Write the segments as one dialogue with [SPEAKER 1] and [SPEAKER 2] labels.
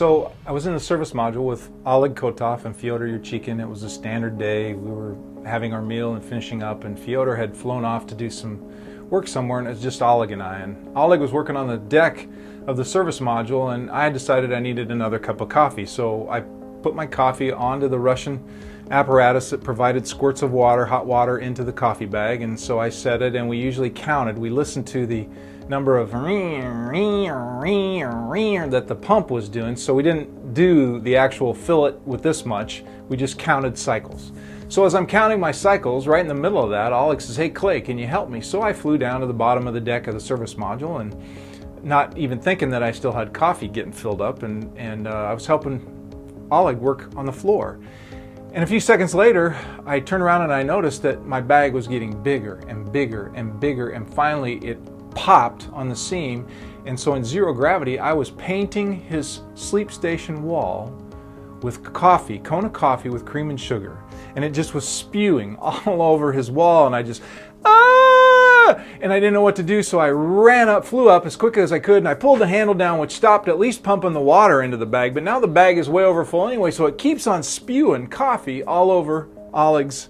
[SPEAKER 1] So I was in the service module with Oleg Kotov and Fyodor Yurchikin. It was a standard day. We were having our meal and finishing up, and Fyodor had flown off to do some work somewhere, and it was just Oleg and I. And Oleg was working on the deck of the service module, and I decided I needed another cup of coffee. So I put my coffee onto the Russian apparatus that provided squirts of water, hot water, into the coffee bag. And so I set it, and we usually counted. We listened to the number of that the pump was doing. So we didn't do the actual fill it with this much. We just counted cycles. So as I'm counting my cycles, right in the middle of that, Oleg says, "Hey Clay, can you help me?" So I flew down to the bottom of the deck of the service module, and not even thinking that I still had coffee getting filled up, and I was helping Oleg work on the floor. And a few seconds later, I turned around and I noticed that my bag was getting bigger and bigger and bigger, and finally it popped on the seam. And so in zero gravity, I was painting his sleep station wall with coffee, cone of coffee with cream and sugar. And it just was spewing all over his wall, and I just, and I didn't know what to do, so I ran up, flew up as quick as I could, and I pulled the handle down, which stopped at least pumping the water into the bag. But now the bag is way over full anyway, so it keeps on spewing coffee all over Oleg's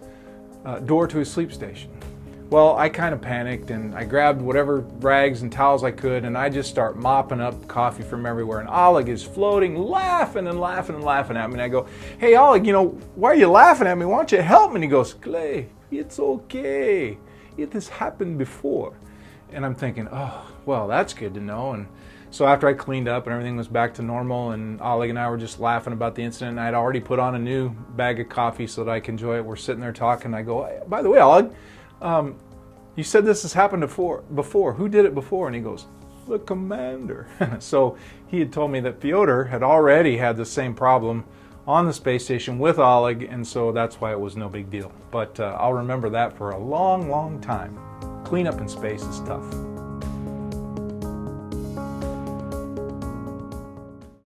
[SPEAKER 1] door to his sleep station. Well, I kind of panicked, and I grabbed whatever rags and towels I could, and I just start mopping up coffee from everywhere. And Oleg is floating, laughing and laughing and laughing at me. And I go, "Hey, Oleg, why are you laughing at me? Why don't you help me?" And he goes, "Clay, it's okay. It has happened before." And I'm thinking, oh, well, that's good to know. And so after I cleaned up and everything was back to normal, and Oleg and I were just laughing about the incident, and I'd already put on a new bag of coffee so that I could enjoy it. We're sitting there talking. I go, "Hey, by the way, Oleg, you said this has happened before. Who did it before?" And he goes, "The commander." So he had told me that Fyodor had already had the same problem on the space station with Oleg, and so that's why it was no big deal. But I'll remember that for a long, long time. Cleanup in space is tough.